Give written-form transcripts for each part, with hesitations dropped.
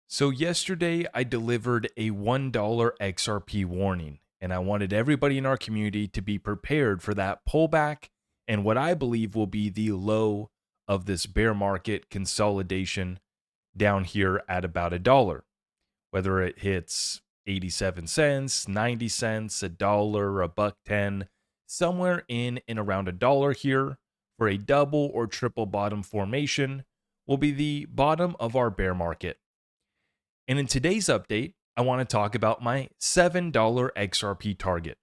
So yesterday I delivered a $1 XRP warning, and I wanted everybody in our community to be prepared for that pullback and what I believe will be the low of this bear market consolidation down here at about $1. Whether it hits 87 cents, 90 cents, $1, a buck 10, somewhere in and around $1 here for a double or triple bottom formation will be the bottom of our bear market. And in today's update, I want to talk about my $7 XRP target,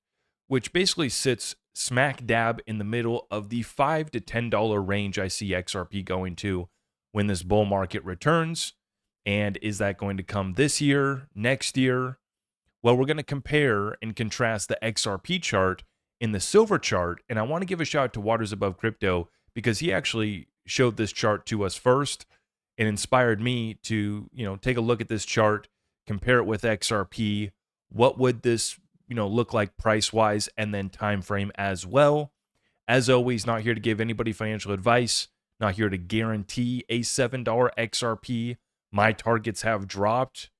which basically sits smack dab in the middle of the $5 to $10 range I see XRP going to when this bull market returns. And is that going to come this year, next year? Well, we're going to compare and contrast the XRP chart in the silver chart. And I want to give a shout out to Waters Above Crypto because he actually showed this chart to us first and inspired me to, take a look at this chart, compare it with XRP. What would this, look like price-wise and then time frame as well? As always, not here to give anybody financial advice, not here to guarantee a $7 XRP. My targets have dropped.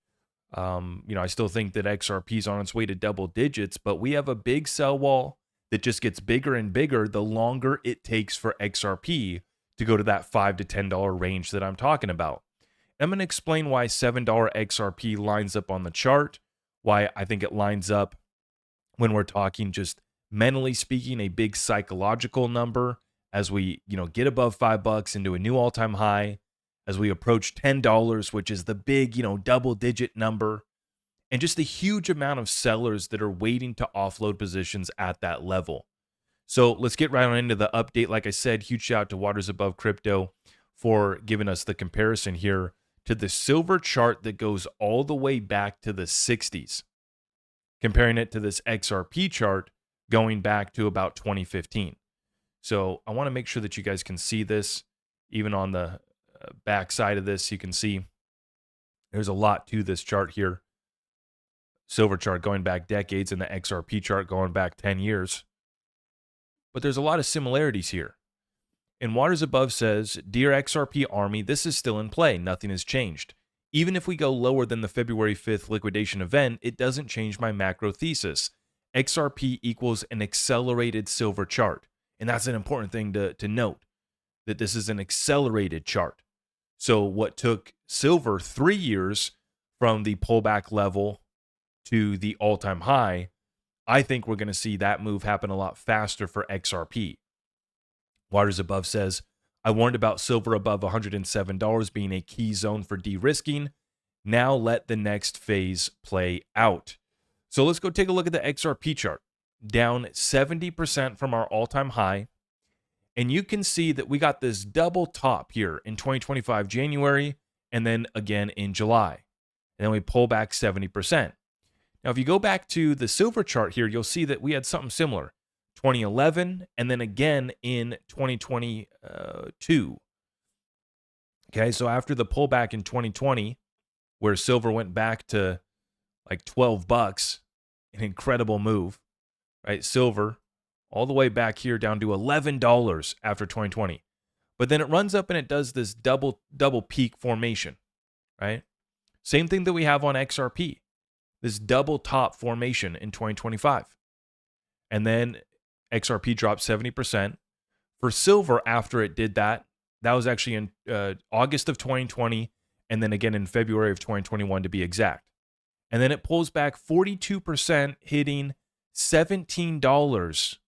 I still think that XRP is on its way to double digits, but we have a big sell wall that just gets bigger and bigger the longer it takes for XRP to go to that $5 to $10 range that I'm talking about. I'm going to explain why $7 XRP lines up on the chart, why I think it lines up when we're talking just mentally speaking, a big psychological number as we, get above $5 into a new all-time high, as we approach $10, which is the big, double-digit number, and just the huge amount of sellers that are waiting to offload positions at that level. So let's get right on into the update. Like I said, huge shout out to Waters Above Crypto for giving us the comparison here to the silver chart that goes all the way back to the 60s, comparing it to this XRP chart going back to about 2015. So I want to make sure that you guys can see this. Even on the back side of this, you can see there's a lot to this chart here. Silver chart going back decades and the XRP chart going back 10 years. But there's a lot of similarities here. And Waters Above says, Dear XRP Army, this is still in play. Nothing has changed. Even if we go lower than the February 5th liquidation event, it doesn't change my macro thesis. XRP equals an accelerated silver chart. And that's an important thing to note, that this is an accelerated chart. So what took silver 3 years from the pullback level to the all-time high, I think we're going to see that move happen a lot faster for XRP. Waters Above says, I warned about silver above $107 being a key zone for de-risking. Now let the next phase play out. So let's go take a look at the XRP chart. Down 70% from our all-time high. And you can see that we got this double top here in 2025 January and then again in July. And then we pull back 70%. Now, if you go back to the silver chart here, you'll see that we had something similar. 2011 and then again in 2022. Okay, so after the pullback in 2020, where silver went back to like $12, an incredible move, right? Silver all the way back here down to $11 after 2020. But then it runs up and it does this double peak formation, right? Same thing that we have on XRP, this double top formation in 2025. And then XRP dropped 70%. For silver, after it did that, that was actually in August of 2020, and then again in February of 2021 to be exact. And then it pulls back 42%, hitting $17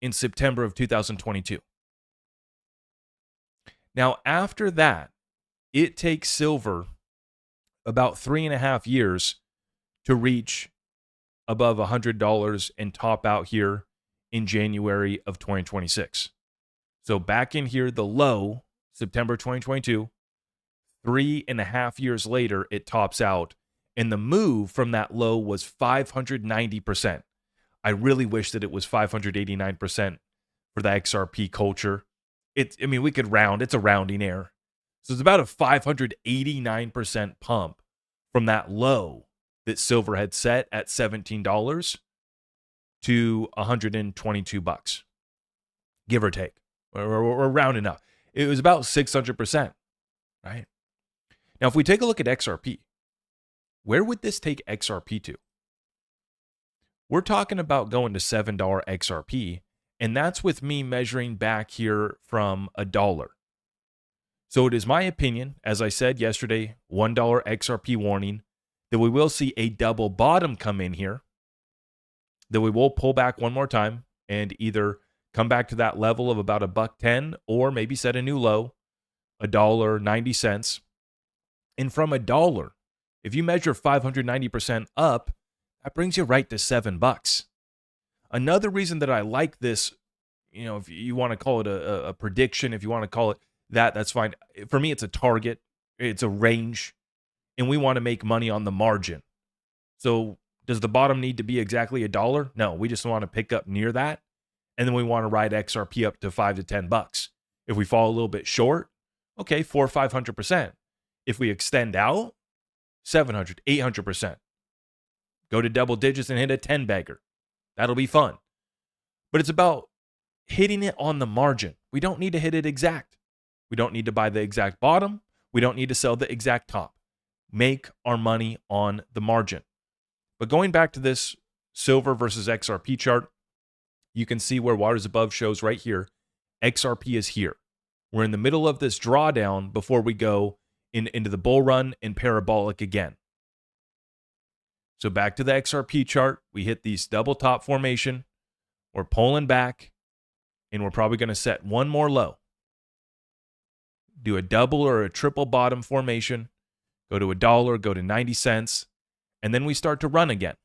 in September of 2022. Now, after that, it takes silver about 3.5 years to reach above $100 and top out here in January of 2026. So back in here, the low, September 2022, 3.5 years later, it tops out. And the move from that low was 590%. I really wish that it was 589% for the XRP culture. We could round, it's a rounding error. So it's about a 589% pump from that low that silver had set at $17 to $122, give or take. We're rounding up. It was about 600%, right? Now, if we take a look at XRP, where would this take XRP to? We're talking about going to $7 XRP, and that's with me measuring back here from $1. So it is my opinion, as I said yesterday, $1 XRP warning, that we will see a double bottom come in here, that we will pull back one more time and either come back to that level of about $1.10 or maybe set a new low, $1.90. And from $1, if you measure 590% up, that brings you right to $7. Another reason that I like this, if you want to call it a prediction, if you want to call it that, that's fine. For me, it's a target, it's a range, and we want to make money on the margin. So does the bottom need to be exactly $1? No, we just want to pick up near that. And then we want to ride XRP up to $5 to $10. If we fall a little bit short, okay, 400 or 500%. If we extend out, 700, 800%. Go to double digits and hit a 10 bagger. That'll be fun. But it's about hitting it on the margin. We don't need to hit it exact. We don't need to buy the exact bottom. We don't need to sell the exact top. Make our money on the margin. But going back to this silver versus XRP chart, you can see where Waters Above shows right here. XRP is here. We're in the middle of this drawdown before we go into the bull run and parabolic again. So back to the XRP chart, we hit these double top formation. We're pulling back, and we're probably going to set one more low. Do a double or a triple bottom formation, go to $1, go to 90 cents, and then we start to run again.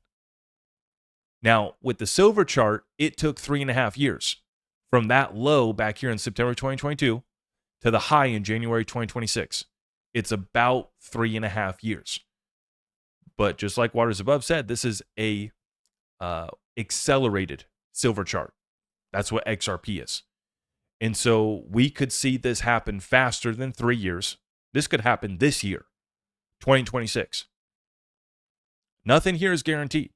Now, with the silver chart, it took 3.5 years from that low back here in September 2022 to the high in January 2026. It's about 3.5 years. But just like Waters Above said, this is a accelerated silver chart. That's what XRP is. And so we could see this happen faster than 3 years. This could happen this year, 2026. Nothing here is guaranteed.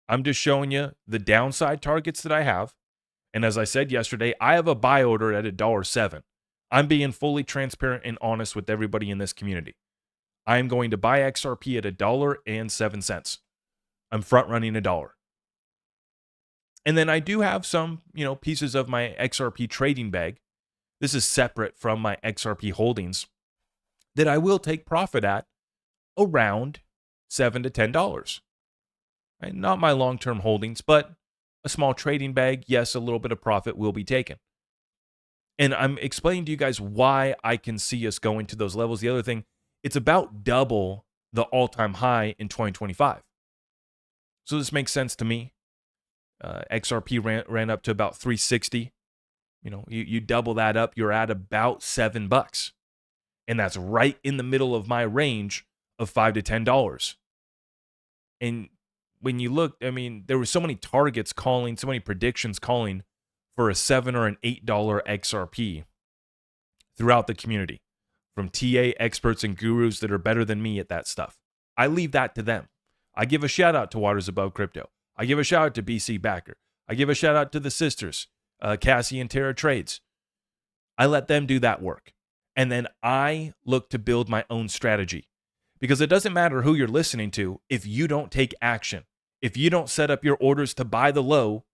I'm just showing you the downside targets that I have. And as I said yesterday, I have a buy order at $1.07. I'm being fully transparent and honest with everybody in this community. I am going to buy XRP at $1.07. I'm front running $1. And then I do have some, pieces of my XRP trading bag. This is separate from my XRP holdings that I will take profit at around $7 to $10. Right? Not my long-term holdings, but a small trading bag. Yes, a little bit of profit will be taken. And I'm explaining to you guys why I can see us going to those levels. The other thing, it's about double the all-time high in 2025. So this makes sense to me. XRP ran up to about 360. You double that up, you're at about $7. And that's right in the middle of my range of $5 to $10. And when you look, there were so many targets calling, so many predictions calling for a $7 or an $8 XRP throughout the community, from TA experts and gurus that are better than me at that stuff. I leave that to them. I give a shout out to Waters Above Crypto. I give a shout out to BC Backer. I give a shout out to the sisters, Cassie and Tara Trades. I let them do that work. And then I look to build my own strategy. Because it doesn't matter who you're listening to if you don't take action. If you don't set up your orders to buy the low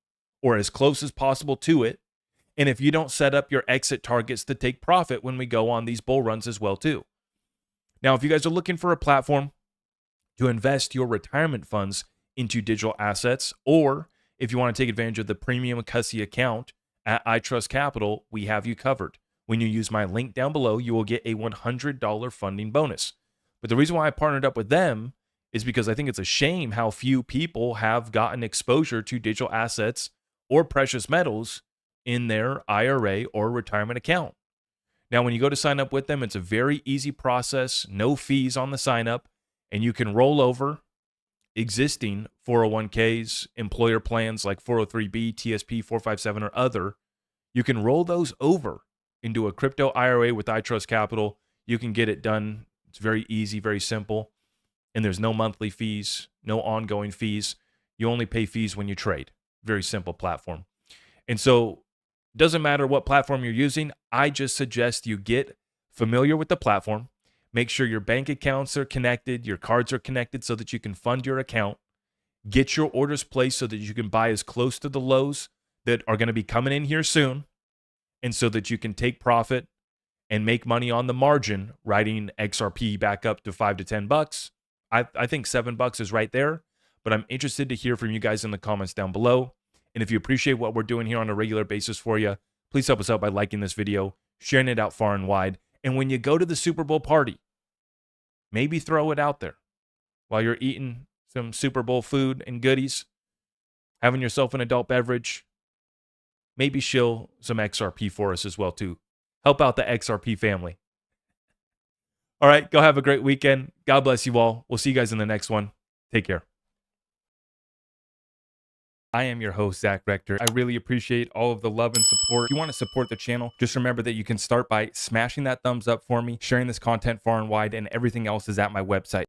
or as close as possible to it, and if you don't set up your exit targets to take profit when we go on these bull runs as well too. Now, if you guys are looking for a platform to invest your retirement funds into digital assets, or if you want to take advantage of the premium custody account at iTrust Capital, we have you covered. When you use my link down below, you will get a $100 funding bonus. But the reason why I partnered up with them is because I think it's a shame how few people have gotten exposure to digital assets or precious metals in their IRA or retirement account. Now, when you go to sign up with them, it's a very easy process, no fees on the sign up, and you can roll over existing 401ks, employer plans like 403b, TSP 457, or other. You can roll those over into a crypto IRA with iTrust Capital. You can get it done. It's very easy, very simple. And there's no monthly fees, no ongoing fees. You only pay fees when you trade. Very simple platform. And so it doesn't matter what platform you're using. I just suggest you get familiar with the platform. Make sure your bank accounts are connected, your cards are connected so that you can fund your account. Get your orders placed so that you can buy as close to the lows that are going to be coming in here soon, and so that you can take profit and make money on the margin, riding XRP back up to $5 to $10. I think $7 is right there, but I'm interested to hear from you guys in the comments down below. And if you appreciate what we're doing here on a regular basis for you, please help us out by liking this video, sharing it out far and wide. And when you go to the Super Bowl party, maybe throw it out there while you're eating some Super Bowl food and goodies, having yourself an adult beverage. Maybe shill some XRP for us as well too. Help out the XRP family. All right, go have a great weekend. God bless you all. We'll see you guys in the next one. Take care. I am your host, Zach Rector. I really appreciate all of the love and support. If you want to support the channel, just remember that you can start by smashing that thumbs up for me, sharing this content far and wide, and everything else is at my website.